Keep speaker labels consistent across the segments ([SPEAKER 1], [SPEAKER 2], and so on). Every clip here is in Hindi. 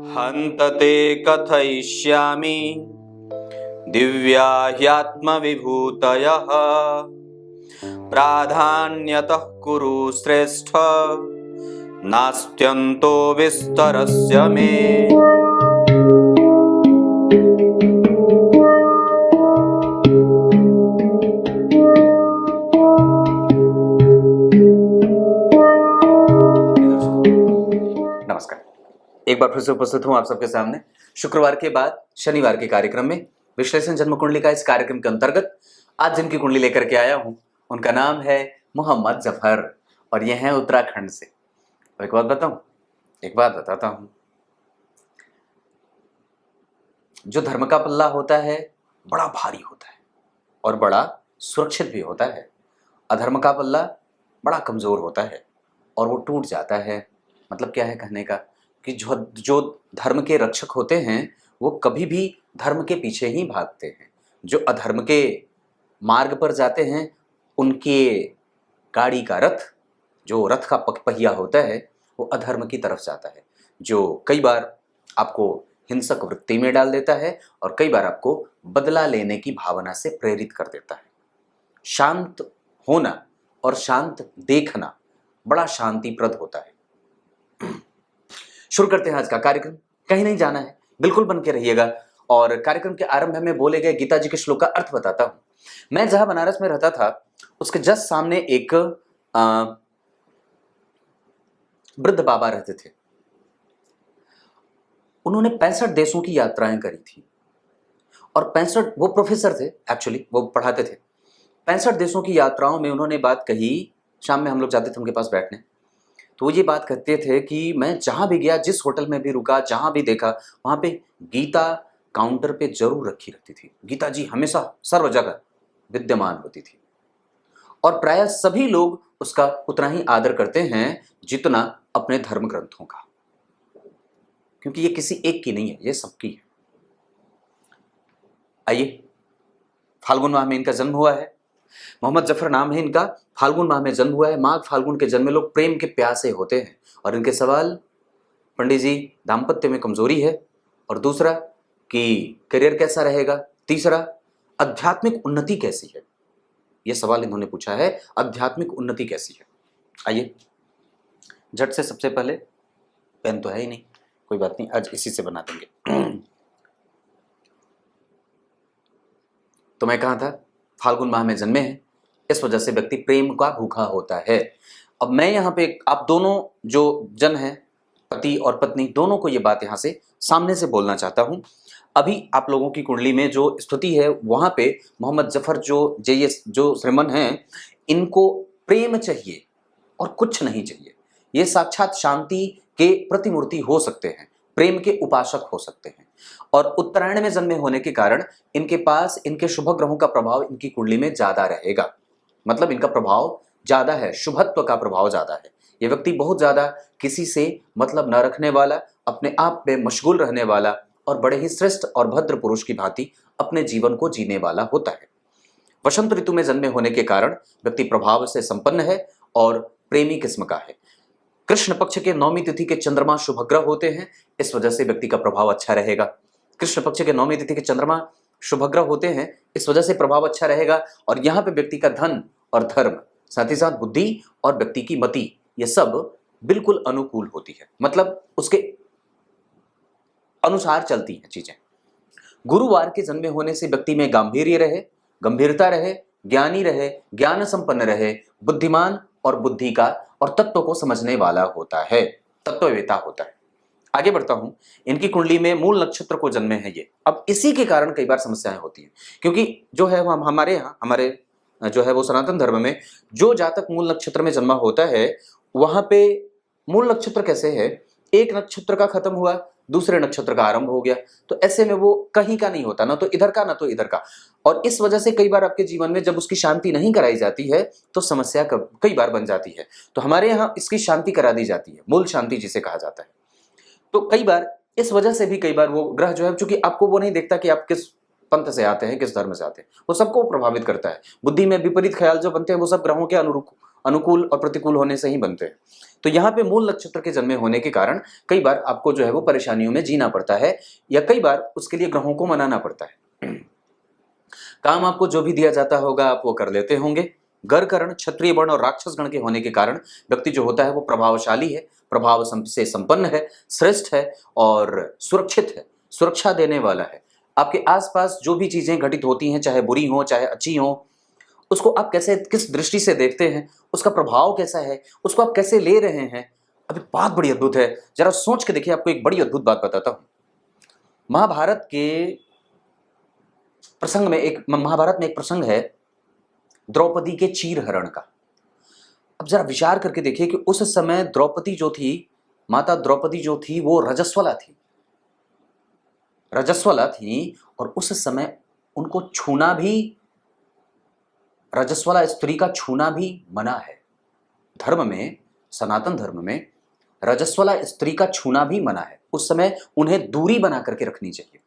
[SPEAKER 1] हन्त ते कथयिष्यामि दिव्या ह्यात्मविभूतयः प्राधान्यतः कुरु श्रेष्ठ नास्त्यन्तो विस्तरस्य मे। नमस्कार, एक बार फिर से उपस्थित हूं आप सबके सामने शुक्रवार के बाद शनिवार के कार्यक्रम में। विश्लेषण जन्म कुंडली का इस कार्यक्रम के अंतर्गत आज जिनकी कुंडली लेकर के आया हूं उनका नाम है मोहम्मद जफर और ये हैं उत्तराखंड से। और एक बात बताता हूं, जो धर्म का पल्ला होता है बड़ा भारी होता है और बड़ा सुरक्षित भी होता है। अधर्म का पल्ला बड़ा कमजोर होता है और वो टूट जाता है। मतलब क्या है कहने का कि जो धर्म के रक्षक होते हैं वो कभी भी धर्म के पीछे ही भागते हैं। जो अधर्म के मार्ग पर जाते हैं उनके गाड़ी का रथ, जो रथ का पहिया होता है वो अधर्म की तरफ जाता है, जो कई बार आपको हिंसक वृत्ति में डाल देता है और कई बार आपको बदला लेने की भावना से प्रेरित कर देता है। शांत होना और शांत देखना बड़ा शांतिप्रद होता है। शुरू करते हैं आज का कार्यक्रम। कहीं नहीं जाना है, बिल्कुल बन के रहिएगा। और कार्यक्रम के आरंभ में बोले गए गीता जी के श्लोक का अर्थ बताता हूं। मैं जहां बनारस में रहता था उसके जस्ट सामने एक वृद्ध बाबा रहते थे। उन्होंने 65 देशों की यात्राएं करी थी और 65, वो प्रोफेसर थे, एक्चुअली वो पढ़ाते थे। 65 देशों की यात्राओं में उन्होंने बात कही। शाम में हम लोग जाते थे उनके पास बैठने, तो वो ये बात कहते थे कि मैं जहां भी गया, जिस होटल में भी रुका, जहां भी देखा वहां पे गीता काउंटर पे जरूर रखी रहती थी। गीता जी हमेशा सर्व जगह विद्यमान होती थी और प्रायः सभी लोग उसका उतना ही आदर करते हैं जितना अपने धर्म ग्रंथों का, क्योंकि ये किसी एक की नहीं है, ये सबकी है। आइए, फाल्गुन माह में इनका जन्म हुआ है। मोहम्मद जफर नाम है इनका। फाल्गुन माह में जन्म हुआ है। माघ फाल्गुन के जन्मे लोग प्रेम के प्यासे होते हैं। और इनके सवाल, पंडित जी दाम्पत्य में कमजोरी है, और दूसरा कि करियर कैसा रहेगा, तीसरा आध्यात्मिक उन्नति कैसी है। यह सवाल इन्होंने पूछा है, आध्यात्मिक उन्नति कैसी है। आइए झट से, सबसे पहले पेन तो है ही नहीं, कोई बात नहीं, आज इसी से बना देंगे। तो मैं कहा था फाल्गुन माह में जन्मे हैं, इस वजह से व्यक्ति प्रेम का भूखा होता है। अब मैं यहाँ पे आप दोनों जो जन हैं, पति और पत्नी, दोनों को ये बात यहाँ से सामने से बोलना चाहता हूँ। अभी आप लोगों की कुंडली में जो स्थिति है वहाँ पे मोहम्मद जफर जो श्रीमन हैं, इनको प्रेम चाहिए और कुछ नहीं चाहिए। ये साक्षात शांति के प्रतिमूर्ति हो सकते हैं, प्रेम के उपासक हो सकते हैं। और उत्तरायण में जन्मे होने के कारण इनके पास इनके शुभ ग्रहों का प्रभाव इनकी कुंडली में ज्यादा रहेगा। मतलब इनका प्रभाव ज्यादा है, शुभत्व का प्रभाव ज्यादा है। ये व्यक्ति बहुत ज्यादा किसी से मतलब न रखने वाला, अपने आप में मशगूल रहने वाला और बड़े ही श्रेष्ठ और भद्र पुरुष की भांति अपने जीवन को जीने वाला होता है। वसंत ऋतु में जन्मे होने के कारण व्यक्ति प्रभाव से संपन्न है और प्रेमी किस्म का है। कृष्ण पक्ष के 9वीं तिथि के चंद्रमा शुभग्रह होते हैं, इस वजह से व्यक्ति का प्रभाव अच्छा रहेगा। कृष्ण पक्ष के 9वीं तिथि के चंद्रमा शुभग्रह होते हैं, इस वजह से प्रभाव अच्छा रहेगा। और यहाँ पे व्यक्ति का धन और धर्म, साथ ही साथ बुद्धि और व्यक्ति की मति, ये सब बिल्कुल अनुकूल होती है। मतलब उसके अनुसार चलती हैं चीजें। गुरुवार के जन्मे होने से व्यक्ति में गांभीर्य रहे, गंभीरता रहे, ज्ञानी रहे, ज्ञान संपन्न रहे, बुद्धिमान और बुद्धि का और तत्व को समझने वाला होता है, तत्ववेता होता है। आगे बढ़ता हूं। इनकी कुंडली में मूल नक्षत्र को जन्मे हैं ये। अब इसी के कारण कई बार समस्याएं होती हैं, क्योंकि जो है हमारे यहाँ, हमारे जो है वो सनातन धर्म में जो जातक मूल नक्षत्र में जन्मा होता है, वहां पे मूल नक्षत्र कैसे है, एक नक्षत्र का खत्म हुआ, दूसरे नक्षत्र का आरंभ हो गया, तो ऐसे में वो कहीं का नहीं होता, ना तो इधर का ना तो इधर का। और इस वजह से कई बार आपके जीवन में जब उसकी शांति नहीं कराई जाती है तो समस्या कई बार बन जाती है। तो हमारे यहाँ इसकी शांति करा दी जाती है, मूल शांति जिसे कहा जाता है। तो कई बार इस वजह से भी कई बार वो ग्रह जो है, चूंकि आपको वो नहीं देखता कि आप किस पंथ से आते हैं, किस धर्म से आते हैं, वो सबको प्रभावित करता है। बुद्धि में विपरीत ख्याल जो बनते हैं वो सब ग्रहों के अनुकूल और प्रतिकूल होने से ही बनते हैं। तो यहाँ पे मूल नक्षत्र के जन्मे होने के कारण कई बार आपको जो है वो परेशानियों में जीना पड़ता है, या कई बार उसके लिए ग्रहों को मनाना पड़ता है। काम आपको जो भी दिया जाता होगा आप वो कर लेते होंगे। गर करण, क्षत्रिय वर्ण और राक्षस गण के होने के कारण व्यक्ति जो होता है वो प्रभावशाली है, प्रभाव से संपन्न है, श्रेष्ठ है और सुरक्षित है, सुरक्षा देने वाला है। आपके आसपास जो भी चीजें घटित होती हैं, चाहे बुरी हो चाहे अच्छी हो, उसको आप कैसे, किस दृष्टि से देखते हैं, उसका प्रभाव कैसा है, उसको आप कैसे ले रहे हैं। अभी बात बड़ी अद्भुत है, जरा सोच के देखिए। आपको एक बड़ी अद्भुत बात बताता हूं। महाभारत में एक प्रसंग है द्रौपदी के चीरहरण का। अब जरा विचार करके देखिए कि उस समय द्रौपदी जो थी, माता द्रौपदी जो थी, वो रजस्वला थी और उस समय उनको छूना भी, रजस्वला स्त्री का छूना भी मना है। धर्म में, सनातन धर्म में रजस्वला स्त्री का छूना भी मना है। उस समय उन्हें दूरी बना करके रखनी चाहिए।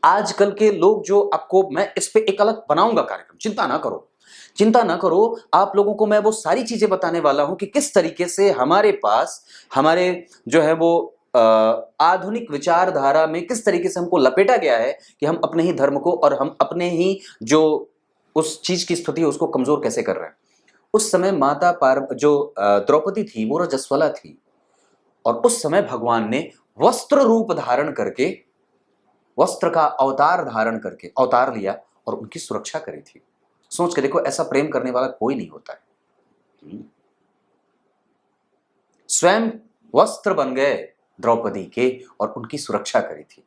[SPEAKER 1] आजकल के लोग जो, आपको मैं इस पे एक अलग बनाऊंगा कार्यक्रम, चिंता ना करो। आप लोगों को मैं वो सारी चीजें बताने वाला हूं कि किस तरीके से हमारे पास, हमारे जो है वो आधुनिक विचारधारा में किस तरीके से हमको लपेटा गया है कि हम अपने ही धर्म को और हम अपने ही जो उस चीज की स्थिति है उसको कमजोर कैसे कर रहे हैं। उस समय द्रौपदी थी वो रजस्वला थी और उस समय भगवान ने वस्त्र रूप धारण करके, वस्त्र का अवतार धारण करके अवतार लिया और उनकी सुरक्षा करी थी। सोच के देखो, ऐसा प्रेम करने वाला कोई नहीं होता है। स्वयं वस्त्र बन गए द्रौपदी के और उनकी सुरक्षा करी थी।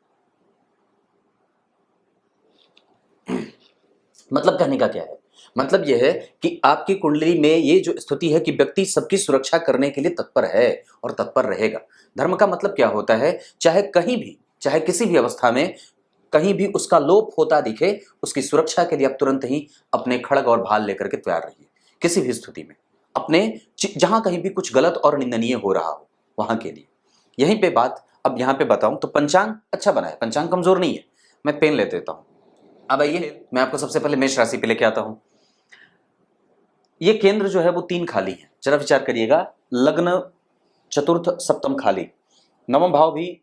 [SPEAKER 1] मतलब कहने का क्या है? मतलब यह है कि आपकी कुंडली में ये जो स्थिति है कि व्यक्ति सबकी सुरक्षा करने के लिए तत्पर है और तत्पर रहेगा। धर्म का मतलब क्या होता है? चाहे कहीं भी, चाहे किसी भी अवस्था में कहीं भी उसका लोप होता दिखे, उसकी सुरक्षा के लिए आप तुरंत ही अपने खड़ग और भाल लेकर के तैयार रहिए। किसी भी स्थिति में अपने, जहां कहीं भी कुछ गलत और निंदनीय हो रहा हो वहां के लिए। यहीं पे बात अब यहां पे बताऊं तो पंचांग अच्छा बना है, पंचांग कमजोर नहीं है। मैं पेन ले देता हूं। अब आइए मैं आपको सबसे पहले मेष राशि पे लेके आता हूं। ये केंद्र जो है वो 3 खाली है। जरा विचार करिएगा, लग्न चतुर्थ सप्तम खाली, नवम भाव भी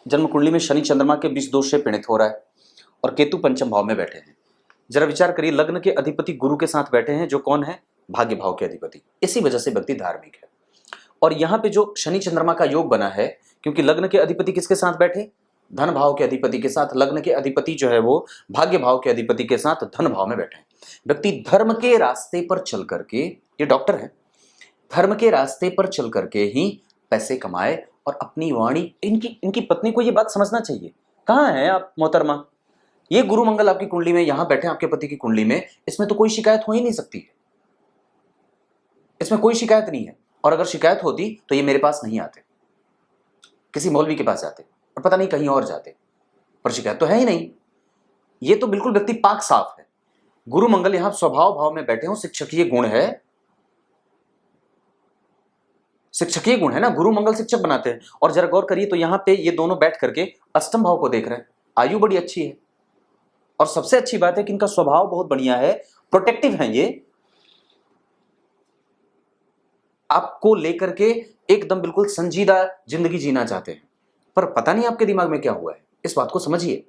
[SPEAKER 1] जन्म कुंडली में शनि चंद्रमा के बीच दोष से पीड़ित हो रहा है और केतु पंचम भाव में बैठे हैं। जरा विचार करिए, लग्न के अधिपति गुरु के साथ बैठे हैं, जो कौन है? भाग्य भाव के अधिपति। इसी वजह से व्यक्ति धार्मिक है। और यहाँ पे जो शनि चंद्रमा का योग बना है, क्योंकि लग्न के अधिपति किसके साथ बैठे? धन भाव के अधिपति के साथ। लग्न के अधिपति जो है वो भाग्य भाव के अधिपति के साथ धन भाव में बैठे हैं। व्यक्ति धर्म के रास्ते पर चल करके, ये डॉक्टर है, धर्म के रास्ते पर चल करके ही पैसे कमाए और अपनी वाणी, इनकी पत्नी को ये बात समझना चाहिए। कहाँ है आप मोहतरमा? ये गुरु मंगल आपकी कुंडली में यहां बैठे, आपके पति की कुंडली में, इसमें तो कोई शिकायत हो ही नहीं सकती है। इसमें कोई शिकायत नहीं है। और अगर शिकायत होती तो ये मेरे पास नहीं आते, किसी मौलवी के पास जाते और पता नहीं कहीं और जाते, पर शिकायत तो है ही नहीं। ये तो बिल्कुल व्यक्ति पाक साफ है। गुरु मंगल यहां स्वभाव भाव में बैठे हो, शिक्षकीय गुण है, शिक्षकीय गुण है ना, गुरु मंगल शिक्षक बनाते हैं। और जरा गौर करिए तो यहां पे ये दोनों बैठ करके अष्टम भाव को देख रहे हैं। आयु बड़ी अच्छी है और सबसे अच्छी बात है कि इनका स्वभाव बहुत बढ़िया है, प्रोटेक्टिव है। ये आपको लेकर के एकदम बिल्कुल संजीदा जिंदगी जीना चाहते हैं, पर पता नहीं आपके दिमाग में क्या हुआ है। इस बात को समझिए।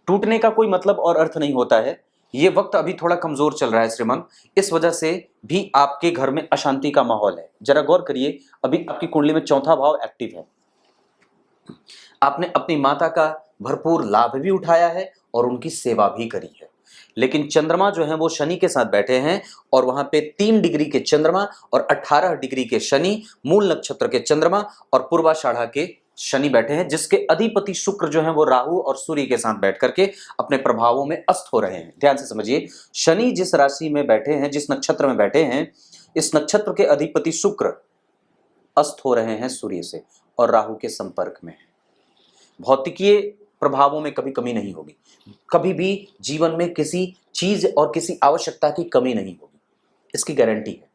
[SPEAKER 1] टूटने का कोई मतलब और अर्थ नहीं होता है। ये वक्त अभी थोड़ा कमजोर चल रहा है श्रीमान, इस वजह से भी आपके घर में अशांति का माहौल है। जरा गौर करिए, अभी आपकी कुंडली में चौथा भाव एक्टिव है। आपने अपनी माता का भरपूर लाभ भी उठाया है और उनकी सेवा भी करी है। लेकिन चंद्रमा जो है वो शनि के साथ बैठे हैं और वहां पे 3 डिग्री के चंद्रमा और 18 डिग्री के शनि, मूल नक्षत्र के चंद्रमा और पूर्वाषाढ़ा के शनि बैठे हैं, जिसके अधिपति शुक्र जो है वो राहु और सूर्य के साथ बैठ करके अपने प्रभावों में अस्त हो रहे हैं। ध्यान से समझिए, शनि जिस राशि में बैठे हैं, जिस नक्षत्र में बैठे हैं, इस नक्षत्र के अधिपति शुक्र अस्त हो रहे हैं सूर्य से और राहु के संपर्क में है। भौतिकीय प्रभावों में कभी कमी नहीं होगी, कभी भी जीवन में किसी चीज और किसी आवश्यकता की कमी नहीं होगी, इसकी गारंटी है।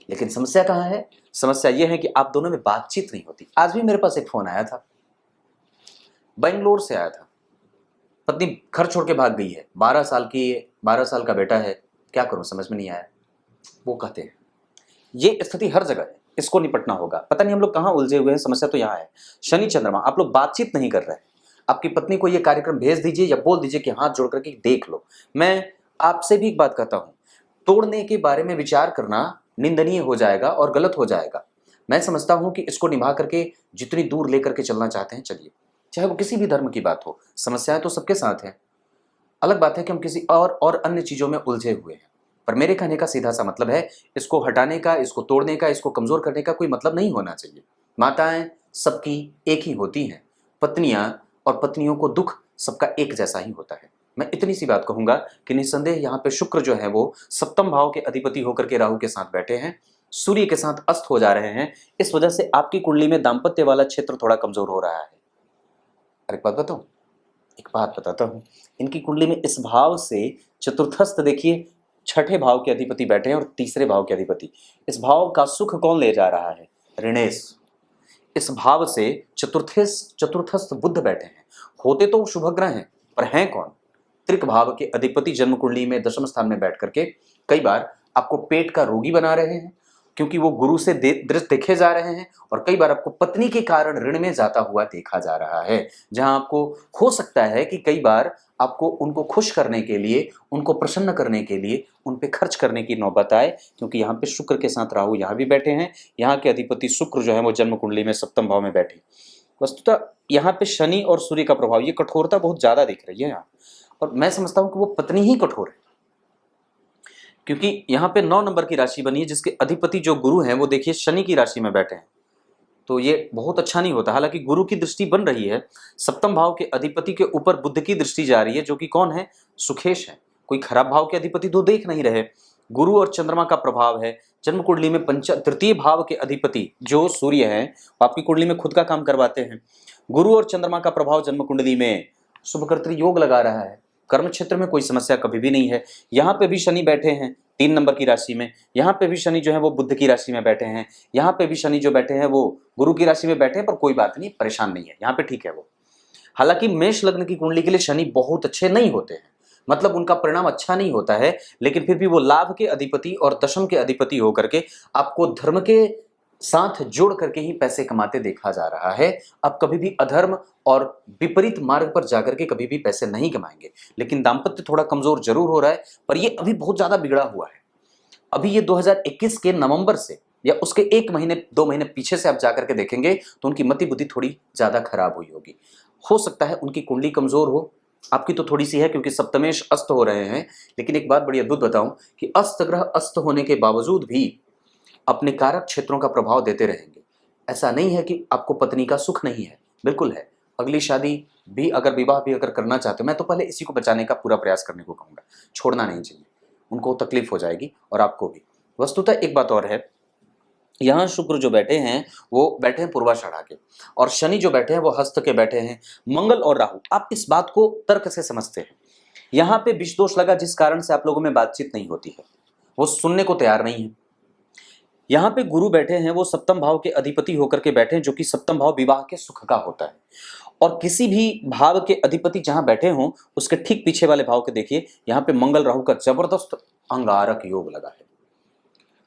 [SPEAKER 1] लेकिन समस्या कहाँ है? समस्या यह है कि आप दोनों में बातचीत नहीं होती। आज भी मेरे पास एक फोन आया था, बेंगलोर से आया था। पत्नी घर छोड़ के भाग गई है, 12 साल का बेटा है। क्या करूं, समझ में नहीं आया। वो कहते हैं। ये स्थिति हर जगह है, इसको निपटना होगा। पता नहीं हम लोग कहाँ उलझे हुए हैं, समस्या तो यहाँ है। शनि चंद्रमा, आप लोग बातचीत नहीं कर रहे हैं। आपकी पत्नी को ये कार्यक्रम भेज दीजिए या बोल दीजिए कि हाथ जोड़ करके देख लो। मैं आपसे भी एक बात कहता हूँ, तोड़ने के बारे में विचार करना निंदनीय हो जाएगा और गलत हो जाएगा। मैं समझता हूँ कि इसको निभा करके जितनी दूर लेकर के चलना चाहते हैं चलिए, चाहे वो किसी भी धर्म की बात हो। समस्याएं तो सबके साथ हैं, अलग बात है कि हम किसी और अन्य चीजों में उलझे हुए हैं। पर मेरे कहने का सीधा सा मतलब है, इसको हटाने का, इसको तोड़ने का, इसको कमजोर करने का कोई मतलब नहीं होना चाहिए। माताएं सबकी एक ही होती हैं, पत्नियां और पत्नियों को दुख सबका एक जैसा ही होता है। मैं इतनी सी बात कहूंगा कि निस्संदेह यहाँ पे शुक्र जो है वो सप्तम भाव के अधिपति होकर के राहु के साथ बैठे हैं, सूर्य के साथ अस्त हो जा रहे हैं। इस वजह से आपकी कुंडली में दाम्पत्य वाला क्षेत्र थोड़ा कमजोर हो रहा है। अरे एक बात बताऊं, एक बात बताता हूं, इनकी कुंडली में इस भाव से चतुर्थस्थ देखिए, छठे भाव के अधिपति बैठे हैं और तीसरे भाव के अधिपति। इस भाव का सुख कौन ले जा रहा है? ऋणेश। इस भाव से चतुर्थस्थ बुध बैठे हैं। होते तो शुभ ग्रह हैं, पर हैं कौन? त्रिक भाव के अधिपति जन्म कुंडली में दशम स्थान में बैठ करके कई बार आपको पेट का रोगी बना रहे हैं, क्योंकि वो गुरु से दृष्ट देखे जा रहे हैं। और कई बार आपको पत्नी के कारण ऋण में जाता हुआ देखा जा रहा है, जहां आपको हो सकता है कि कई बार आपको उनको खुश करने के लिए, उनको प्रसन्न करने के लिए उन पे खर्च करने की नौबत आए, क्योंकि यहाँ पे शुक्र के साथ राहु यहाँ भी बैठे हैं। यहाँ के अधिपति शुक्र जो है वो जन्म कुंडली में सप्तम भाव में बैठे। वस्तुतः यहाँ पे शनि और सूर्य का प्रभाव, ये कठोरता बहुत ज्यादा दिख रही है यहाँ। और मैं समझता हूँ कि वो पत्नी ही कठोर है, क्योंकि यहाँ पे 9 नंबर की राशि बनी है, जिसके अधिपति जो गुरु हैं वो देखिए शनि की राशि में बैठे हैं। तो ये बहुत अच्छा नहीं होता। हालांकि गुरु की दृष्टि बन रही है, सप्तम भाव के अधिपति के ऊपर बुध की दृष्टि जा रही है, जो कि कौन है? सुखेश है। कोई खराब भाव के अधिपति तो देख नहीं रहे। गुरु और चंद्रमा का प्रभाव है। जन्म कुंडली में तृतीय भाव के अधिपति जो सूर्य है, आपकी कुंडली में खुद का काम करवाते हैं। गुरु और चंद्रमा का प्रभाव जन्म कुंडली में शुभकर्तृ योग लगा रहा है। कर्म क्षेत्र में कोई समस्या कभी भी नहीं है। यहाँ पे भी शनि बैठे हैं 3 नंबर की राशि में। यहाँ पे भी शनि जो है वो बुध की राशि में बैठे हैं। यहाँ पे भी शनि जो बैठे हैं वो गुरु की राशि में बैठे हैं, पर कोई बात नहीं, परेशान नहीं है, यहाँ पे ठीक है वो। हालांकि मेष लग्न की कुंडली के लिए शनि बहुत अच्छे नहीं होते हैं, मतलब उनका परिणाम अच्छा नहीं होता है, लेकिन फिर भी वो लाभ के अधिपति और दशम के अधिपति होकर के आपको धर्म के साथ जोड़ करके ही पैसे कमाते देखा जा रहा है। अब कभी भी अधर्म और विपरीत मार्ग पर जाकर के कभी भी पैसे नहीं कमाएंगे। लेकिन दाम्पत्य थोड़ा कमजोर जरूर हो रहा है, पर ये अभी बहुत ज्यादा बिगड़ा हुआ है। अभी ये 2021 के नवंबर से या उसके 1 महीने 2 महीने पीछे से आप जाकर के देखेंगे तो उनकी मति बुद्धि थोड़ी ज्यादा खराब हुई होगी। हो सकता है उनकी कुंडली कमजोर हो, आपकी तो थोड़ी सी है क्योंकि सप्तमेश अस्त हो रहे हैं। लेकिन एक बात बड़ी अद्भुत बताऊं कि अस्त ग्रह अस्त होने के बावजूद भी अपने कारक क्षेत्रों का प्रभाव देते रहेंगे। ऐसा नहीं है कि आपको पत्नी का सुख नहीं है, बिल्कुल है। अगली शादी भी अगर, विवाह भी अगर करना चाहते हो, मैं तो पहले इसी को बचाने का पूरा प्रयास करने को कहूँगा। छोड़ना नहीं चाहिए, उनको तकलीफ हो जाएगी और आपको भी। वस्तुतः एक बात और है, यहाँ शुक्र जो बैठे हैं वो बैठे हैं पूर्वाषाढ़ा के, और शनि जो बैठे हैं वो हस्त के बैठे हैं। मंगल और राहु, आप इस बात को तर्क से समझते हैं। यहाँ पे विष दोष लगा, जिस कारण से आप लोगों में बातचीत नहीं होती है, वो सुनने को तैयार नहीं है। यहाँ पे गुरु बैठे हैं, वो सप्तम भाव के अधिपति होकर के बैठे हैं, जो कि सप्तम भाव विवाह के सुख का होता है। और किसी भी भाव के अधिपति जहां बैठे हों, उसके ठीक पीछे वाले भाव के देखिए, यहाँ पे मंगल राहु का जबरदस्त अंगारक योग लगा है।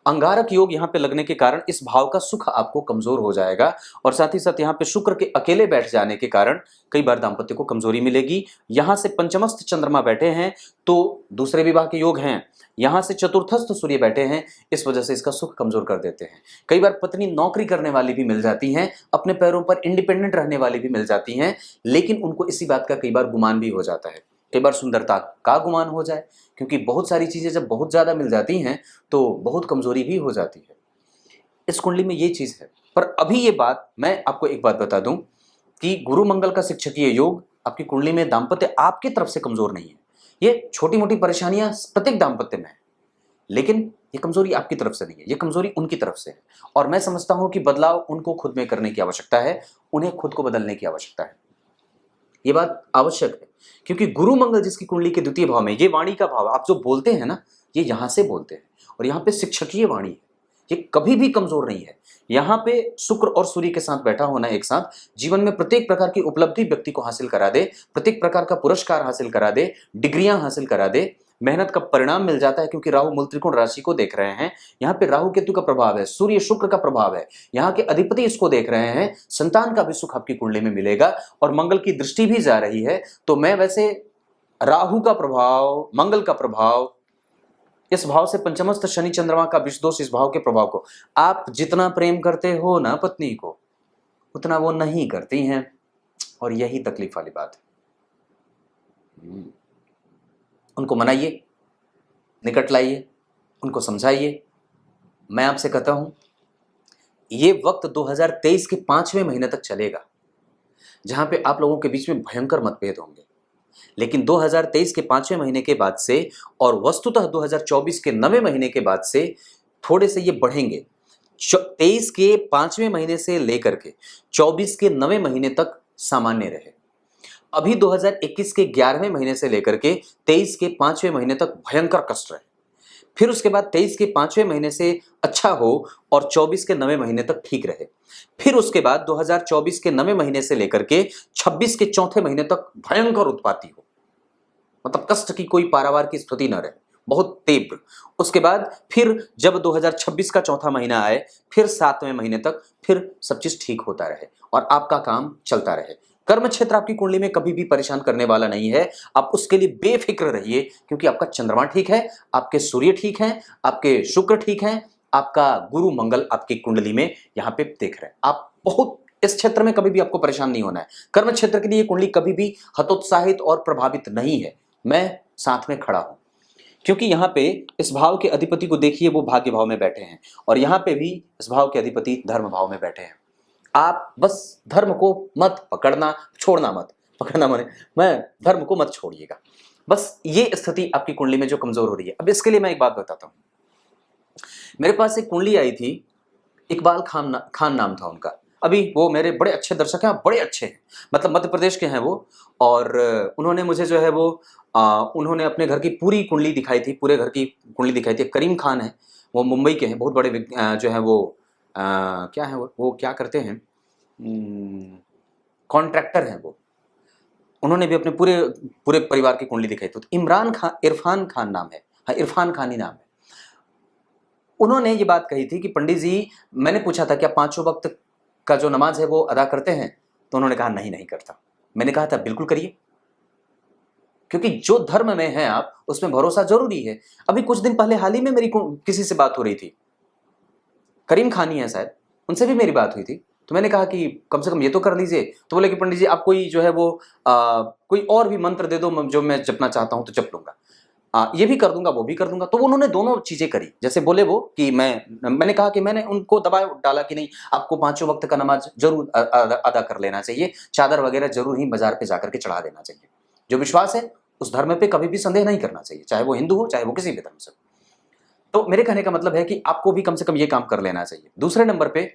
[SPEAKER 1] अंगारक योग यहाँ पे लगने के कारण इस भाव का सुख आपको कमजोर हो जाएगा, और साथ ही साथ यहाँ पे शुक्र के अकेले बैठ जाने के कारण कई बार दाम्पत्य को कमजोरी मिलेगी। यहाँ से पंचमस्थ चंद्रमा बैठे हैं तो दूसरे विवाह के योग हैं। यहाँ से चतुर्थस्थ सूर्य बैठे हैं, इस वजह से इसका सुख कमजोर कर देते हैं। कई बार पत्नी नौकरी करने वाली भी मिल जाती हैं, अपने पैरों पर इंडिपेंडेंट रहने वाली भी मिल जाती हैं, लेकिन उनको इसी बात का कई बार गुमान भी हो जाता है। कई बार सुंदरता का गुमान हो जाए, क्योंकि बहुत सारी चीजें जब बहुत ज्यादा मिल जाती हैं तो बहुत कमजोरी भी हो जाती है। इस कुंडली में ये चीज है। पर अभी ये बात, मैं आपको एक बात बता दूं कि गुरु मंगल का शिक्षकीय योग आपकी कुंडली में दाम्पत्य आपकी तरफ से कमजोर नहीं है। ये छोटी मोटी परेशानियां प्रत्येक दाम्पत्य में है, लेकिन ये कमजोरी आपकी तरफ से नहीं है, ये कमजोरी उनकी तरफ से है। और मैं समझता हूं कि बदलाव उनको खुद में करने की आवश्यकता है, उन्हें खुद को बदलने की आवश्यकता है। ये बात आवश्यक है, क्योंकि गुरु मंगल जिसकी कुंडली के द्वितीय भाव में, ये वाणी का भाव, आप जो बोलते हैं ना, ये यहां से बोलते हैं, और यहाँ पे शिक्षकीय वाणी है, ये कभी भी कमजोर नहीं है। यहाँ पे शुक्र और सूर्य के साथ बैठा होना एक साथ जीवन में प्रत्येक प्रकार की उपलब्धि व्यक्ति को हासिल करा दे, प्रत्येक प्रकार का पुरस्कार हासिल करा दे, डिग्रियां हासिल करा दे। मेहनत का परिणाम मिल जाता है, क्योंकि राहु मूल त्रिकोण राशि को देख रहे हैं। यहाँ पे राहु केतु का प्रभाव है, सूर्य शुक्र का प्रभाव है, यहाँ के अधिपति इसको देख रहे हैं। संतान का भी सुख आपकी कुंडली में मिलेगा और मंगल की दृष्टि भी जा रही है। तो मैं वैसे राहु का प्रभाव, मंगल का प्रभाव, इस भाव से पंचमस्थ शनि चंद्रमा का विष दोष, इस भाव के प्रभाव को आप जितना प्रेम करते हो ना पत्नी को, उतना वो नहीं करती हैं, और यही तकलीफ वाली बात है। उनको मनाइए, निकट लाइए, उनको समझाइए। मैं आपसे कहता हूं ये वक्त 2023 के 5वें महीने तक चलेगा, जहां पे आप लोगों के बीच में भयंकर मतभेद होंगे। लेकिन 2023 के 5वें महीने के बाद से और वस्तुतः 2024 के 9वें महीने के बाद से थोड़े से ये बढ़ेंगे। 23 के 5वें महीने से लेकर के 24 के 9वें महीने तक सामान्य रहे। अभी 2021 के 11वें महीने से लेकर के 23 के 5वें महीने तक भयंकर कष्ट रहे। फिर उसके बाद 23 के 5वें महीने से अच्छा हो और 24 के 9वें महीने तक ठीक रहे। फिर उसके बाद 2024 के 9वें महीने से लेकर के 26 के 4थे महीने तक भयंकर उत्पाती हो, मतलब कष्ट की कोई पारावार की स्थिति न रहे, बहुत तीव्र। उसके बाद फिर जब 2026 का 4था महीना आए, फिर 7वें महीने तक फिर सब चीज ठीक होता रहे और आपका काम चलता रहे। कर्म क्षेत्र आपकी कुंडली में कभी भी परेशान करने वाला नहीं है, आप उसके लिए बेफिक्र रहिए, क्योंकि आपका चंद्रमा ठीक है, आपके सूर्य ठीक हैं, आपके शुक्र ठीक हैं, आपका गुरु मंगल आपकी कुंडली में यहाँ पे देख रहे हैं। आप बहुत इस क्षेत्र में कभी भी आपको परेशान नहीं होना है। कर्म क्षेत्र के लिए कुंडली कभी भी हतोत्साहित और प्रभावित नहीं है। मैं साथ में खड़ा हूं, क्योंकि यहाँ पे इस भाव के अधिपति को देखिए, वो भाग्य भाव में बैठे हैं, और यहाँ पे भी इस भाव के अधिपति धर्म भाव में बैठे हैं। आप बस धर्म को मत पकड़ना, छोड़ना मत, पकड़ना माने मैं धर्म को मत छोड़िएगा। बस ये स्थिति आपकी कुंडली में जो कमजोर हो रही है। अब इसके लिए मैं एक बात बताता हूं। मेरे पास एक कुंडली आई थी, इकबाल खान नाम था उनका। अभी वो मेरे बड़े अच्छे दर्शक हैं, बड़े अच्छे हैं, मतलब मध्य प्रदेश के हैं वो। और उन्होंने मुझे जो है वो उन्होंने अपने घर की पूरी कुंडली दिखाई थी, पूरे घर की कुंडली दिखाई थी। करीम खान है, वो मुंबई के हैं, बहुत बड़े जो है वो क्या है वो क्या करते हैं, कॉन्ट्रैक्टर हैं वो। उन्होंने भी अपने पूरे परिवार की कुंडली दिखाई थी। इरफान खान नाम है, हाँ इरफान खान ही नाम है। उन्होंने ये बात कही थी कि पंडित जी, मैंने पूछा था क्या 5 वक्त का जो नमाज है वो अदा करते हैं? तो उन्होंने कहा नहीं करता। मैंने कहा था बिल्कुल करिए, क्योंकि जो धर्म में है आप, उसमें भरोसा जरूरी है। अभी कुछ दिन पहले हाल ही में मेरी किसी से बात हो रही थी, करीम खानी है शायद, उनसे भी मेरी बात हुई थी। तो मैंने कहा कि कम से कम ये तो कर लीजिए। तो बोले कि पंडित जी आप कोई जो है वो कोई और भी मंत्र दे दो जो मैं जपना चाहता हूं तो जप लूंगा, ये भी कर दूंगा वो भी कर दूंगा। तो उन्होंने दोनों चीजें करी। जैसे बोले वो कि मैंने कहा कि मैंने उनको दबाव डाला कि नहीं, आपको 5 वक्त का नमाज जरूर अदा कर लेना चाहिए, चादर वगैरह जरूर ही बाजार पे जाकर के चढ़ा देना चाहिए। जो विश्वास है उस धर्म पे कभी भी संदेह नहीं करना चाहिए, चाहे वो हिंदू हो चाहे वो किसी भी धर्म से। तो मेरे कहने का मतलब है कि आपको भी कम से कम ये काम कर लेना चाहिए। दूसरे नंबर पे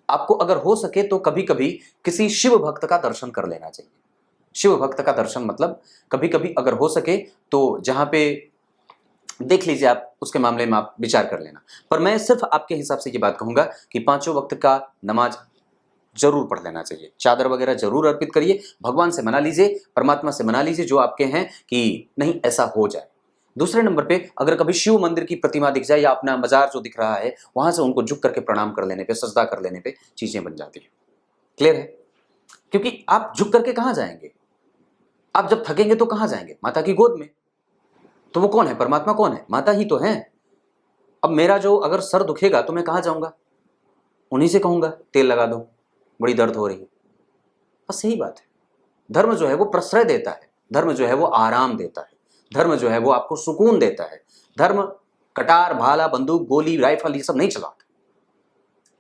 [SPEAKER 1] आपको अगर हो सके तो कभी कभी किसी शिव भक्त का दर्शन कर लेना चाहिए। शिव भक्त का दर्शन मतलब कभी कभी अगर हो सके तो जहां पे देख लीजिए, आप उसके मामले में आप विचार कर लेना। पर मैं सिर्फ आपके हिसाब से ये बात कहूंगा कि 5 वक्त का नमाज जरूर पढ़ लेना चाहिए, चादर वगैरह जरूर अर्पित करिए, भगवान से मना लीजिए, परमात्मा से मना लीजिए जो आपके हैं कि नहीं ऐसा हो जाए। दूसरे नंबर पे अगर कभी शिव मंदिर की प्रतिमा दिख जाए या अपना मजार जो दिख रहा है, वहां से उनको झुक करके प्रणाम कर लेने पे, सजदा कर लेने पे चीजें बन जाती है। क्लियर है? क्योंकि आप झुक करके कहां जाएंगे? आप जब थकेंगे तो कहां जाएंगे? माता की गोद में। तो वो कौन है? परमात्मा कौन है? माता ही तो है। अब मेरा जो अगर सर दुखेगा तो मैं कहां जाऊंगा? उन्हीं से कहूंगा तेल लगा दो, बड़ी दर्द हो रही है। बस यही बात है। धर्म जो है वो प्रश्रय देता है, धर्म जो है वो आराम देता है, धर्म जो है वो आपको सुकून देता है। धर्म कटार, भाला, बंदूक, गोली, राइफल ये सब नहीं चलाता।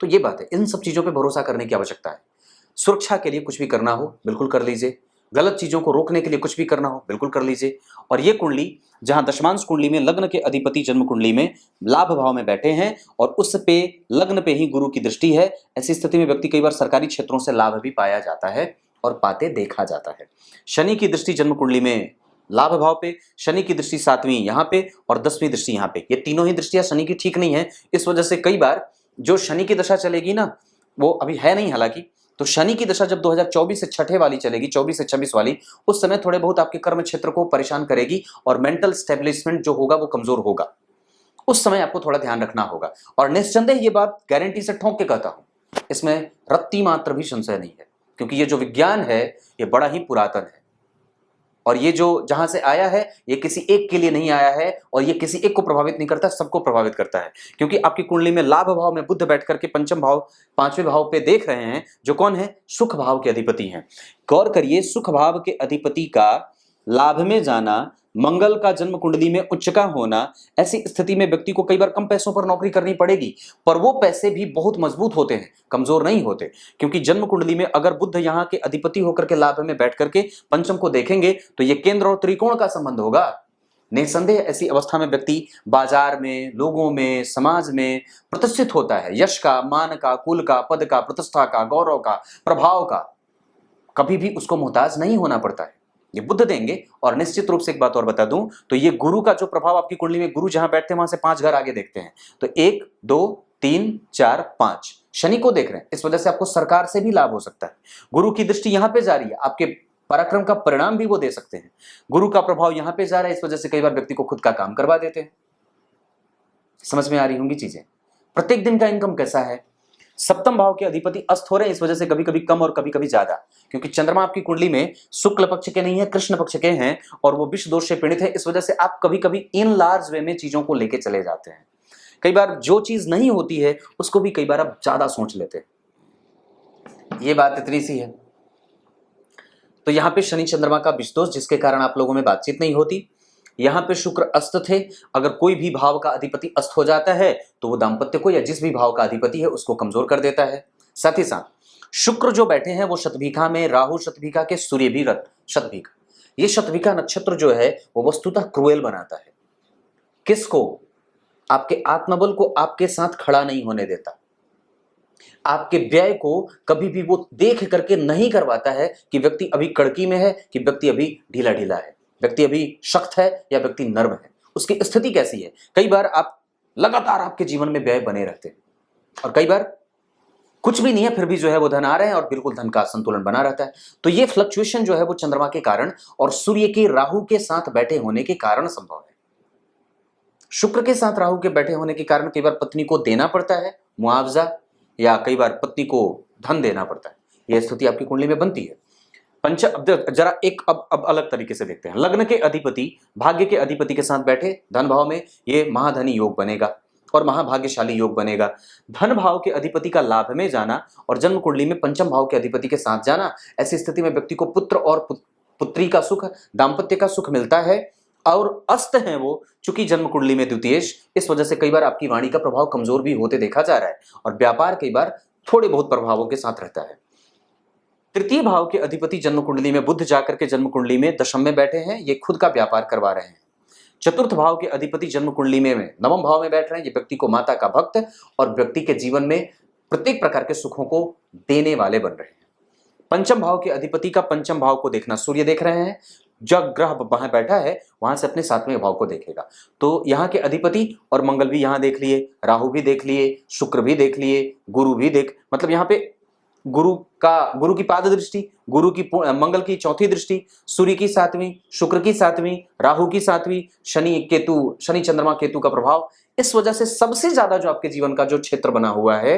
[SPEAKER 1] तो ये बात है, इन सब चीजों पे भरोसा करने की आवश्यकता है। सुरक्षा के लिए कुछ भी करना हो बिल्कुल कर लीजिए, गलत चीजों को रोकने के लिए कुछ भी करना हो बिल्कुल कर लीजिए। और ये कुंडली जहां दशमांश कुंडली में लग्न के अधिपति जन्म कुंडली में लाभ भाव में बैठे हैं और उस पे लग्न पे ही गुरु की दृष्टि है, ऐसी स्थिति में व्यक्ति कई बार सरकारी क्षेत्रों से लाभ भी पाया जाता है और पाते देखा जाता है। शनि की दृष्टि जन्म कुंडली में लाभ भाव पे, शनि की दृष्टि 7वीं यहाँ पे और 10वीं दृष्टि यहाँ पे, ये तीनों ही दृष्टियां शनि की ठीक नहीं है। इस वजह से कई बार जो शनि की दशा चलेगी ना, वो अभी है नहीं हालांकि, तो शनि की दशा जब 2024 से छठे वाली चलेगी, 24 से 26 वाली, उस समय थोड़े बहुत आपके कर्म क्षेत्र को परेशान करेगी और मेंटल स्टेब्लिशमेंट जो होगा वो कमजोर होगा। उस समय आपको थोड़ा ध्यान रखना होगा। और निस्संदेह ये बात गारंटी से ठोक के कहता हूं, इसमें रत्ती मात्र भी संशय नहीं है, क्योंकि ये जो विज्ञान है ये बड़ा ही पुरातन है और ये जो जहां से आया है ये किसी एक के लिए नहीं आया है और ये किसी एक को प्रभावित नहीं करता, सबको प्रभावित करता है। क्योंकि आपकी कुंडली में लाभ भाव में बुध बैठ करके पंचम भाव पांचवें भाव पे देख रहे हैं, जो कौन है, सुख भाव के अधिपति हैं। गौर करिए, सुख भाव के अधिपति का लाभ में जाना, मंगल का जन्म कुंडली में उच्च का होना, ऐसी स्थिति में व्यक्ति को कई बार कम पैसों पर नौकरी करनी पड़ेगी, पर वो पैसे भी बहुत मजबूत होते हैं, कमजोर नहीं होते। क्योंकि जन्म कुंडली में अगर बुध यहाँ के अधिपति होकर के लाभ में बैठ करके पंचम को देखेंगे तो ये केंद्र और त्रिकोण का संबंध होगा। निसंदेह ऐसी अवस्था में व्यक्ति बाजार में, लोगों में, समाज में प्रतिष्ठित होता है। यश का, मान का, कुल का, पद का, प्रतिष्ठा का, गौरव का, प्रभाव का, कभी भी उसको मोहताज नहीं होना पड़ता है, ये बुध देंगे। और निश्चित रूप से एक बात और बता दूं, तो ये गुरु का जो प्रभाव आपकी कुंडली में, गुरु जहां बैठते हैं वहां से 5 घर आगे देखते हैं, तो 1 2 3 4 5 शनि को देख रहे हैं। इस वजह से आपको सरकार से भी लाभ हो सकता है। गुरु की दृष्टि यहां पे जा रही है, आपके पराक्रम का परिणाम भी वो दे सकते हैं। गुरु का प्रभाव यहां पे जा रहा है, इस वजह से कई बार व्यक्ति को खुद का काम करवा देते हैं। समझ में आ रही होंगी चीजें। प्रत्येक दिन का इनकम कैसा है। सप्तम भाव के अधिपति अस्त हो रहे हैं, इस वजह से कभी कभी कम और कभी कभी ज्यादा, क्योंकि चंद्रमा आपकी कुंडली में शुक्ल पक्ष के नहीं है, कृष्ण पक्ष के हैं और वो विष दोष से पीड़ित है। इस वजह से आप कभी कभी इन लार्ज वे में चीजों को लेके चले जाते हैं। कई बार जो चीज नहीं होती है उसको भी कई बार आप ज्यादा सोच लेते हैं। ये बात इतनी सी है। तो यहां पे शनि चंद्रमा का विष दोष, जिसके कारण आप लोगों में बातचीत नहीं होती। यहां पे शुक्र अस्त थे, अगर कोई भी भाव का अधिपति अस्त हो जाता है तो वो दाम्पत्य को या जिस भी भाव का अधिपति है उसको कमजोर कर देता है। साथ ही साथ शुक्र जो बैठे हैं वो शतभिखा में, राहु शतभिखा के, सूर्य भी शतभिखा। ये शतभिखा नक्षत्र जो है वो वस्तुतः क्रूएल बनाता है। किसको? आपके आत्मबल को आपके साथ खड़ा नहीं होने देता। आपके व्यय को कभी भी वो देख करके नहीं करवाता है कि व्यक्ति अभी कड़की में है कि व्यक्ति अभी ढीला ढीला है, व्यक्ति अभी सख्त है या व्यक्ति नर्म है, उसकी स्थिति कैसी है। कई बार आप लगातार आपके जीवन में व्यय बने रहते हैं और कई बार कुछ भी नहीं है फिर भी जो है वो धन आ रहे हैं और बिल्कुल धन का संतुलन बना रहता है। तो ये फ्लक्चुएशन जो है वो चंद्रमा के कारण और सूर्य के राहु के साथ बैठे होने के कारण संभव है। शुक्र के साथ राहु के बैठे होने के कारण कई बार पत्नी को देना पड़ता है मुआवजा, या कई बार पत्नी को धन देना पड़ता है। यह स्थिति आपकी कुंडली में बनती है। जरा एक अब अलग तरीके से देखते हैं। लग्न के अधिपति भाग्य के अधिपति के साथ बैठे धन भाव में, ये महाधनी योग बनेगा और महाभाग्यशाली योग बनेगा। धन भाव के अधिपति का लाभ में जाना और जन्म कुंडली में पंचम भाव के अधिपति के साथ जाना, ऐसी स्थिति में व्यक्ति को पुत्र और पुत्री का सुख, दाम्पत्य का सुख मिलता है। और अस्त है वो चूंकि जन्म कुंडली में द्वितीयेश, इस वजह से कई बार आपकी वाणी का प्रभाव कमजोर भी होते देखा जा रहा है और व्यापार कई बार थोड़े बहुत प्रभावों के साथ रहता है। तृतीय भाव के अधिपति जन्म कुंडली में बुध जाकर के जन्म कुंडली में दशम में बैठे हैं, ये खुद का व्यापार करवा रहे हैं। चतुर्थ भाव के अधिपति जन्म कुंडली में नवम भाव में बैठ रहे हैं, ये व्यक्ति को माता का भक्त और व्यक्ति के जीवन में प्रत्येक प्रकार के सुखों को देने वाले बन रहे हैं। पंचम भाव के अधिपति का पंचम भाव को देखना सूर्य देख रहे हैं, जब ग्रह वहां बैठा है वहां से अपने 7वें भाव को देखेगा। तो यहाँ के अधिपति और मंगल भी यहाँ देख लिए, राहु भी देख लिए, शुक्र भी देख लिए, गुरु भी मतलब यहाँ पे गुरु की पाद दृष्टि, मंगल की चौथी दृष्टि, सूर्य की 7वीं, शुक्र की 7वीं, राहु की 7वीं, शनि चंद्रमा केतु का प्रभाव। इस वजह से सबसे ज्यादा जो आपके जीवन का जो क्षेत्र बना हुआ है,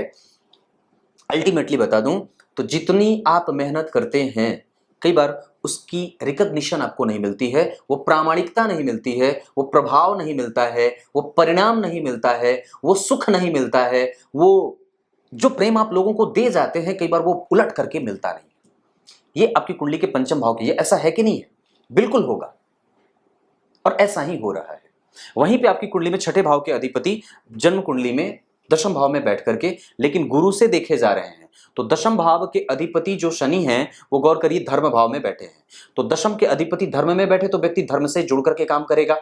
[SPEAKER 1] अल्टीमेटली बता दूं तो जितनी आप मेहनत करते हैं कई बार उसकी रिकॉग्निशन आपको नहीं मिलती है, वो प्रामाणिकता नहीं मिलती है, वो प्रभाव नहीं मिलता है, वो परिणाम नहीं मिलता है, वो सुख नहीं मिलता है, वो जो प्रेम आप लोगों को दे जाते हैं कई बार वो उलट करके मिलता नहीं। ये आपकी कुंडली के पंचम भाव की, ये ऐसा है कि नहीं है? बिल्कुल होगा और ऐसा ही हो रहा है। वहीं पे आपकी कुंडली में छठे भाव के अधिपति जन्म कुंडली में दशम भाव में बैठ करके लेकिन गुरु से देखे जा रहे हैं। तो दशम भाव के अधिपति जो शनि हैं वो गौर करिए धर्म भाव में बैठे हैं। तो दशम के अधिपति धर्म में बैठे तो व्यक्ति धर्म से जुड़ करके काम करेगा।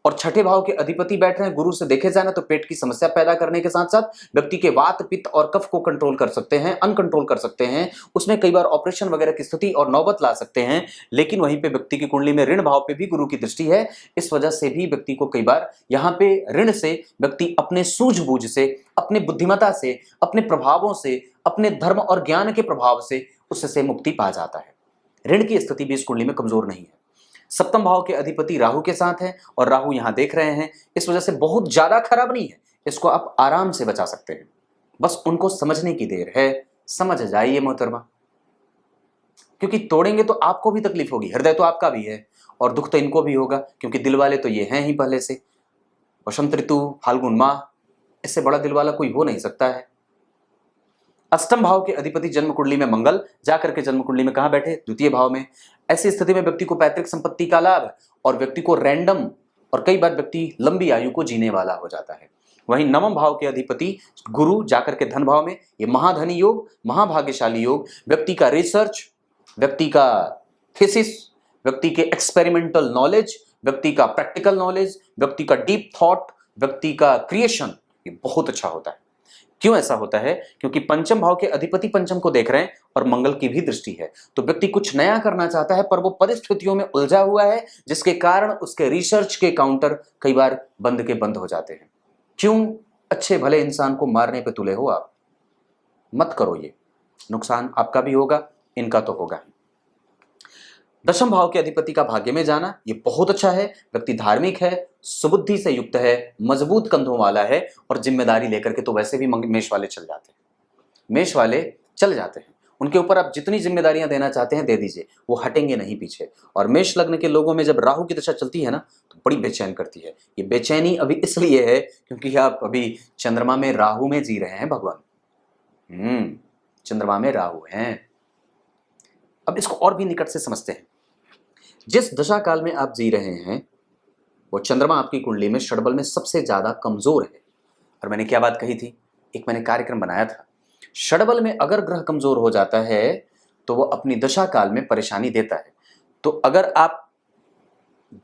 [SPEAKER 1] और छठे भाव के अधिपति बैठ रहे हैं गुरु से देखे जाना तो पेट की समस्या पैदा करने के साथ साथ व्यक्ति के वात पित्त और कफ को कंट्रोल कर सकते हैं, अनकंट्रोल कर सकते हैं, उसमें कई बार ऑपरेशन वगैरह की स्थिति और नौबत ला सकते हैं। लेकिन वहीं पे व्यक्ति की कुंडली में ऋण भाव पे भी गुरु की दृष्टि है, इस वजह से भी व्यक्ति को कई बार यहाँ पे ऋण से व्यक्ति अपने सूझबूझ से, अपने बुद्धिमता से, अपने प्रभावों से, अपने धर्म और ज्ञान के प्रभाव से उससे मुक्ति पा जाता है। ऋण की स्थिति भी इस कुंडली में कमजोर नहीं है। सप्तम भाव के अधिपति राहु के साथ है और राहु यहां देख रहे हैं, इस वजह से बहुत ज्यादा खराब नहीं है, इसको आप आराम से बचा सकते हैं। बस उनको समझने की देर है, समझ जाइए मोहतरमा, क्योंकि तोड़ेंगे तो आपको भी तकलीफ होगी, हृदय तो आपका भी है और दुख तो इनको भी होगा, क्योंकि दिल वाले तो ये हैं ही पहले से। वसंत ऋतु, फाल्गुन माह, इससे बड़ा दिल वाला कोई हो नहीं सकता है। अष्टम भाव के अधिपति जन्म कुंडली में मंगल जाकर के जन्म कुंडली में कहां बैठे? द्वितीय भाव में। ऐसी स्थिति में व्यक्ति को पैतृक संपत्ति का लाभ और व्यक्ति को रैंडम और कई बार व्यक्ति लंबी आयु को जीने वाला हो जाता है। वहीं नवम भाव के अधिपति गुरु जाकर के धन भाव में, ये महाधनी योग, महाभाग्यशाली योग, व्यक्ति का रिसर्च, व्यक्ति का थीसिस, व्यक्ति के एक्सपेरिमेंटल नॉलेज, व्यक्ति का प्रैक्टिकल नॉलेज, व्यक्ति का डीप थॉट, व्यक्ति का क्रिएशन, ये बहुत अच्छा होता है। क्यों ऐसा होता है? क्योंकि पंचम भाव के अधिपति पंचम को देख रहे हैं और मंगल की भी दृष्टि है, तो व्यक्ति कुछ नया करना चाहता है पर वो परिस्थितियों में उलझा हुआ है, जिसके कारण उसके रिसर्च के काउंटर कई बार बंद के बंद हो जाते हैं। क्यों? अच्छे भले इंसान को मारने पे तुले हो आप, मत करो, ये नुकसान आपका भी होगा, इनका तो होगा ही। दशम भाव के अधिपति का भाग्य में जाना, ये बहुत अच्छा है। व्यक्ति धार्मिक है, सुबुद्धि से युक्त है, मजबूत कंधों वाला है और जिम्मेदारी लेकर के तो वैसे भी मेष वाले चल जाते हैं। मेष वाले चल जाते हैं, उनके ऊपर आप जितनी जिम्मेदारियां देना चाहते हैं दे दीजिए, वो हटेंगे नहीं पीछे। और मेष लग्न के लोगों में जब राहु की दशा चलती है ना, तो बड़ी बेचैन करती है। ये बेचैनी अभी इसलिए है क्योंकि आप अभी चंद्रमा में राहु में जी रहे हैं भगवान। चंद्रमा में राहु हैं। अब इसको और भी निकट से समझते हैं। जिस दशा काल में आप जी रहे हैं वो चंद्रमा आपकी कुंडली में षडबल में सबसे ज्यादा कमजोर है। और मैंने क्या बात कही थी, एक मैंने कार्यक्रम बनाया था, षडबल में अगर ग्रह कमजोर हो जाता है तो वो अपनी दशा काल में परेशानी देता है। तो अगर आप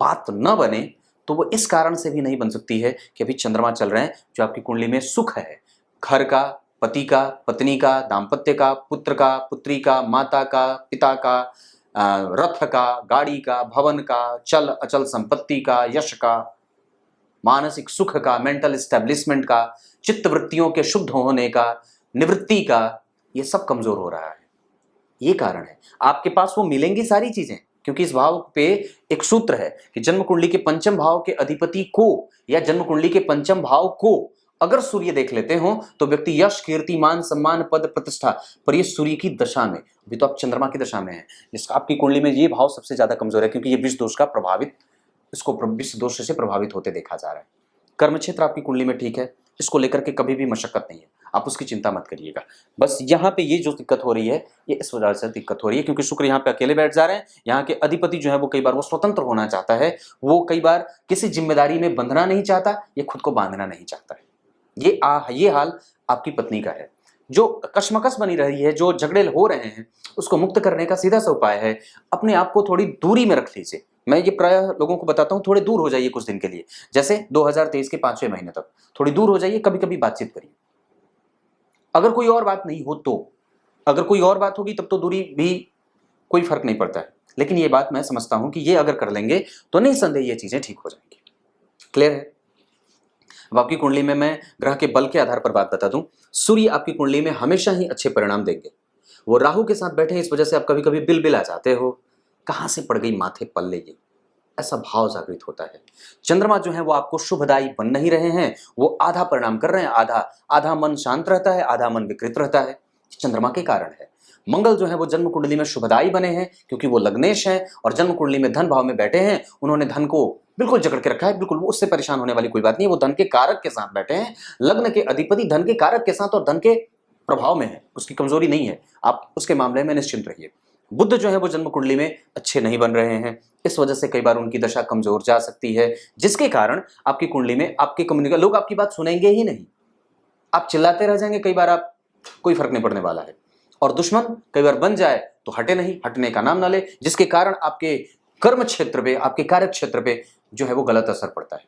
[SPEAKER 1] बात न बने तो वो इस कारण से भी नहीं बन सकती है कि अभी चंद्रमा चल रहे हैं जो आपकी कुंडली में सुख है, घर का, पति का, पत्नी का, दाम्पत्य का, पुत्र का, पुत्री का, माता का, पिता का, रथ का, गाड़ी का, भवन का, चल अचल संपत्ति का, यश का, मानसिक सुख का, मेंटल एस्टेब्लिशमेंट का, चित्त वृत्तियों के शुद्ध होने का, निवृत्ति का, ये सब कमजोर हो रहा है। ये कारण है। आपके पास वो मिलेंगी सारी चीजें, क्योंकि इस भाव पे एक सूत्र है कि जन्म कुंडली के पंचम भाव के अधिपति को या जन्म कुंडली के पंचम भाव को अगर सूर्य देख लेते हो तो व्यक्ति यश, कीर्ति, मान, सम्मान, पद, प्रतिष्ठा, पर ये सूर्य की दशा में, अभी तो आप चंद्रमा की दशा में है, जिसका आपकी कुंडली में ये भाव सबसे ज्यादा कमजोर है, क्योंकि ये विष दोष का प्रभावित, इसको विष दोष से प्रभावित होते देखा जा रहा है। कर्म क्षेत्र आपकी कुंडली में ठीक है, इसको लेकर के कभी भी मशक्कत नहीं है, आप उसकी चिंता मत करिएगा। बस यहाँ पे ये जो दिक्कत हो रही है ये इस वजह से दिक्कत हो रही है क्योंकि शुक्र यहाँ पे अकेले बैठ जा रहे हैं। यहाँ के अधिपति जो है वो कई बार वो स्वतंत्र होना चाहता है, वो कई बार किसी जिम्मेदारी में बंधना नहीं चाहता, ये खुद को बांधना नहीं चाहता है। ये हाल आपकी पत्नी का है। जो कशमकश बनी रही है, जो झगड़े हो रहे हैं, उसको मुक्त करने का सीधा सा उपाय है अपने आप को थोड़ी दूरी में रख लीजिए। मैं ये प्राय लोगों को बताता हूँ, थोड़े दूर हो जाइए कुछ दिन के लिए, जैसे 2023 के 5वें महीने तक थोड़ी दूर हो जाइए, कभी कभी बातचीत करिए। अगर कोई और बात नहीं हो तो, अगर कोई और बात होगी तब तो दूरी भी कोई फर्क नहीं पड़ता है, लेकिन ये बात मैं समझता हूं कि ये अगर कर लेंगे तो निसंदेह ये चीजें ठीक हो जाएंगी। क्लियर है? अब आपकी कुंडली में मैं ग्रह के बल के आधार पर बात बता दूं, सूर्य आपकी कुंडली में हमेशा ही अच्छे परिणाम देंगे। वो राहु के साथ बैठे हैं, इस वजह से आप कभी कभी बिल आ जाते हो, कहां से पड़ गई माथे पल्ले, ये ऐसा भाव जागृत होता है। चंद्रमा जो है वो आपको शुभदायी बन नहीं रहे हैं, वो आधा परिणाम कर रहे हैं, आधा मन शांत रहता है, आधा मन विकृत रहता है, चंद्रमा के कारण है। मंगल जो है वो जन्म कुंडली में शुभदायी बने हैं क्योंकि वो लग्नेश हैं और जन्म कुंडली में धन भाव में बैठे हैं, उन्होंने धन को बिल्कुल जकड़ के रखा है, बिल्कुल वो उससे परेशान होने वाली कोई बात नहीं है। वो धन के कारक के साथ बैठे हैं, लग्न के अधिपति धन के कारक के साथ और धन के प्रभाव में है, उसकी कमजोरी नहीं है, आप उसके मामले में निश्चिंत रहिए। बुध जो है वो जन्म कुंडली में अच्छे नहीं बन रहे हैं, इस वजह से कई बार उनकी दशा कमजोर जा सकती है, जिसके कारण आपकी कुंडली में आपके कम्युनिकेशन, लोग आपकी बात सुनेंगे ही नहीं, आप चिल्लाते रह जाएंगे, कई बार आप कोई फर्क नहीं पड़ने वाला है। और दुश्मन कई बार बन जाए तो हटे नहीं, हटने का नाम ना ले, जिसके कारण आपके कर्म क्षेत्र पे, आपके कार्य क्षेत्र पे जो है वो गलत असर पड़ता है।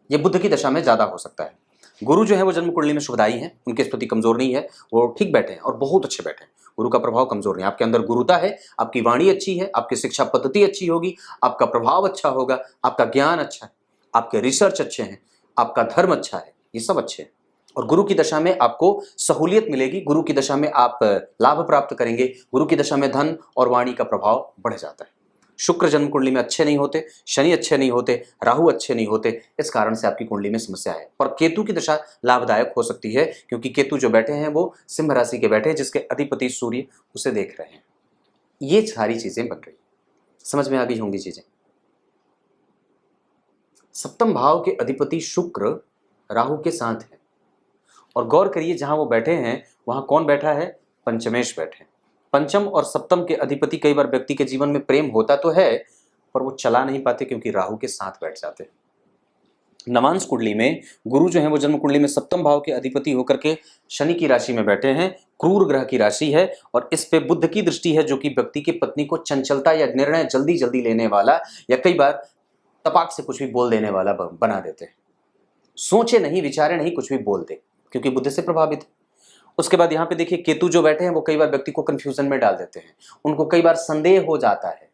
[SPEAKER 1] ये बुध की दशा में ज्यादा हो सकता है। गुरु जो है वो जन्म कुंडली में शुभदायी हैं, उनकी स्थिति कमजोर नहीं है, वो ठीक बैठे हैं और बहुत अच्छे बैठे हैं, गुरु का प्रभाव कमजोर नहीं है। आपके अंदर गुरुता है, आपकी वाणी अच्छी है, आपकी शिक्षा पद्धति अच्छी होगी, आपका प्रभाव अच्छा होगा, आपका ज्ञान अच्छा है, आपके रिसर्च अच्छे हैं, आपका धर्म अच्छा है, ये सब अच्छे हैं। और गुरु की दशा में आपको सहूलियत मिलेगी, गुरु की दशा में आप लाभ प्राप्त करेंगे, गुरु की दशा में धन और वाणी का प्रभाव बढ़ जाता है। शुक्र जन्म कुंडली में अच्छे नहीं होते, शनि अच्छे नहीं होते, राहु अच्छे नहीं होते, इस कारण से आपकी कुंडली में समस्या है। पर केतु की दशा लाभदायक हो सकती है, क्योंकि केतु जो बैठे हैं वो सिंह राशि के बैठे हैं, जिसके अधिपति सूर्य उसे देख रहे हैं। ये सारी चीजें बन रही, समझ में आ गई होंगी चीजें। सप्तम भाव के अधिपति शुक्र राहु के साथ है, और गौर करिए जहां वो बैठे हैं वहां कौन बैठा है, पंचमेश बैठे हैं। पंचम और सप्तम के अधिपति, कई बार व्यक्ति के जीवन में प्रेम होता तो है पर वो चला नहीं पाते, क्योंकि राहु के साथ बैठ जाते हैं। नवांश कुंडली में गुरु जो है वो जन्म कुंडली में सप्तम भाव के अधिपति होकर के शनि की राशि में बैठे हैं, क्रूर ग्रह की राशि है, और इस पे बुध की दृष्टि है, जो कि व्यक्ति की पत्नी को चंचलता या निर्णय जल्दी जल्दी लेने वाला, या कई बार तपाक से कुछ भी बोल देने वाला बना देते हैं। सोचे नहीं विचारे नहीं कुछ भी बोल दे, क्योंकि बुध से प्रभावित है। उसके बाद यहाँ पे देखिए केतु जो बैठे हैं वो कई बार व्यक्ति को कंफ्यूजन में डाल देते हैं, उनको कई बार संदेह हो जाता है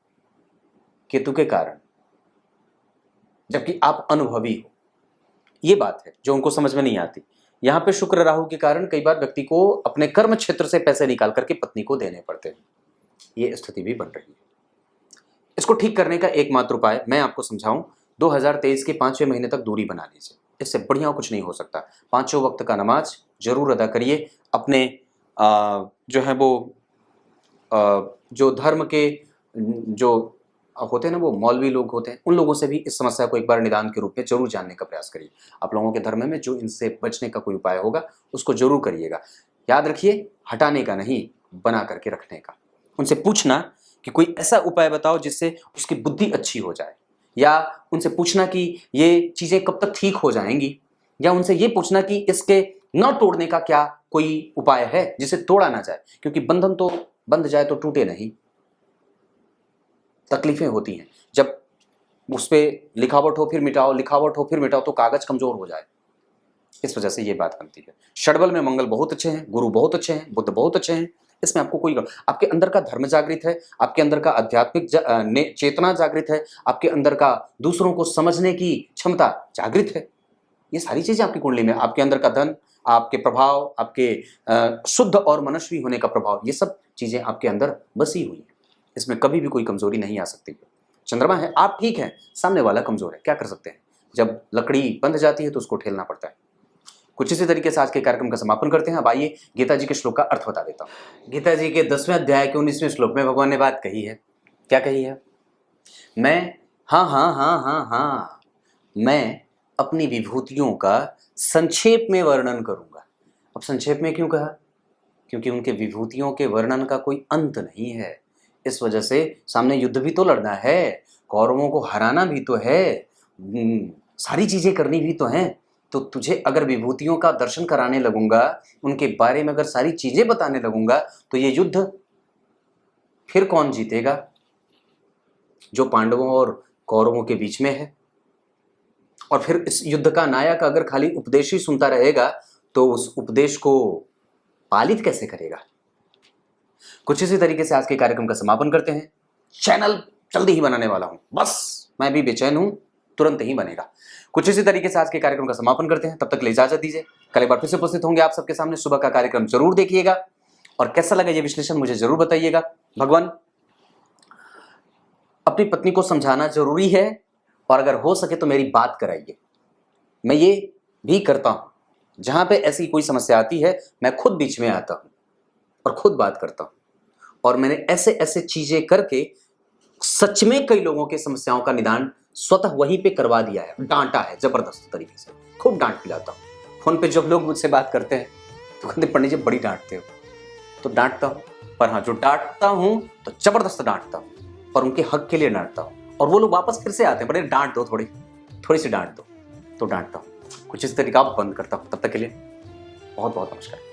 [SPEAKER 1] केतु के कारण, जबकि आप अनुभवी हो। ये बात है जो उनको समझ में नहीं आती। यहाँ पे शुक्र राहु के कारण कई बार व्यक्ति को अपने कर्म क्षेत्र से पैसे निकाल करके पत्नी को देने पड़ते हैं, ये स्थिति भी बन रही है। इसको ठीक करने का एकमात्र उपाय मैं आपको समझाऊं, 2023 के 5वें महीने तक दूरी बना लीजिए, इससे बढ़िया कुछ नहीं हो सकता। 5 वक्त का नमाज जरूर अदा करिए। अपने जो है वो जो धर्म के जो होते हैं ना, वो मौलवी लोग होते हैं, उन लोगों से भी इस समस्या को एक बार निदान के रूप में जरूर जानने का प्रयास करिए। आप लोगों के धर्म में जो इनसे बचने का कोई उपाय होगा उसको जरूर करिएगा। याद रखिए, हटाने का नहीं, बना करके रखने का। उनसे पूछना कि कोई ऐसा उपाय बताओ जिससे उसकी बुद्धि अच्छी हो जाए, या उनसे पूछना कि ये चीजें कब तक ठीक हो जाएंगी, या उनसे ये पूछना कि इसके न तोड़ने का क्या कोई उपाय है जिसे तोड़ा ना जाए, क्योंकि बंधन तो बंध जाए तो टूटे नहीं। तकलीफें होती हैं जब उस पर लिखावट हो फिर मिटाओ, लिखावट हो फिर मिटाओ, तो कागज कमजोर हो जाए। इस वजह से ये बात बनती है। षडबल में मंगल बहुत अच्छे हैं, गुरु बहुत अच्छे हैं, बुद्ध बहुत अच्छे हैं, इसमें आपको कोई, आपके अंदर का धर्म जागृत है, आपके अंदर का आध्यात्मिक चेतना जागृत है, आपके अंदर का दूसरों को समझने की क्षमता जागृत है। ये सारी चीजें आपकी कुंडली में, आपके अंदर का धन, आपके प्रभाव, आपके शुद्ध और मनस्वी होने का प्रभाव, ये सब चीजें आपके अंदर बसी हुई है। इसमें कभी भी कोई कमजोरी नहीं आ सकती। चंद्रमा है, आप ठीक हैं, सामने वाला कमजोर है, क्या कर सकते हैं। जब लकड़ी बंध जाती है तो उसको ठेलना पड़ता है। कुछ इसी तरीके से आज के कार्यक्रम का समापन करते हैं। अब आइए गीता जी के श्लोक का अर्थ बता देता हूँ। गीता जी के 10वें अध्याय के 19वें श्लोक में भगवान ने बात कही है। क्या कही है? मैं मैं अपनी विभूतियों का संक्षेप में वर्णन करूंगा। अब संक्षेप में क्यों कहा? क्योंकि उनके विभूतियों के वर्णन का कोई अंत नहीं है। इस वजह से सामने युद्ध भी तो लड़ना है, कौरवों को हराना भी तो है, सारी चीजें करनी भी तो हैं। तो तुझे अगर विभूतियों का दर्शन कराने लगूंगा, उनके बारे में अगर सारी चीजें बताने लगूंगा, तो ये युद्ध फिर कौन जीतेगा? जो पांडवों और कौरवों के बीच में है। और फिर इस युद्ध का नायक अगर खाली उपदेश ही सुनता रहेगा तो उस उपदेश को पालित कैसे करेगा? कुछ इसी तरीके से आज के कार्यक्रम का समापन करते हैं। चैनल जल्दी ही बनाने वाला हूं, बस मैं भी बेचैन हूं, तुरंत ही बनेगा। कुछ इसी तरीके से आज के कार्यक्रम का समापन करते हैं। तब तक ले इजाजत दीजिए। कल एक बार फिर से उपस्थित होंगे आप सबके सामने। सुबह का कार्यक्रम जरूर देखिएगा, और कैसा लगा ये विश्लेषण मुझे जरूर बताइएगा। भगवान, अपनी पत्नी को समझाना जरूरी है, और अगर हो सके तो मेरी बात कराइए। मैं ये भी करता हूं, जहां पे ऐसी कोई समस्या आती है मैं खुद बीच में आता हूं और खुद बात करता हूं। और मैंने ऐसे ऐसे चीजें करके सच में कई लोगों के समस्याओं का निदान स्वतः वहीं पे करवा दिया है, डांटा है जबरदस्त तरीके से, खूब डांट पिलाता हूं। फोन पे जब लोग मुझसे बात करते हैं तो कहते पंडित जी बड़ी डांटते हो, तो डांटता हूं। पर हाँ, जो डांटता हूं तो जबरदस्त डांटता हूं, पर उनके हक के लिए डांटता हूं। और वो लोग वापस फिर से आते हैं, बड़े डांट दो, थोड़ी सी डांट दो, तो डांटता हूं। कुछ इस तरीका बंद करता हूं। तब तक के लिए बहुत बहुत नमस्कार।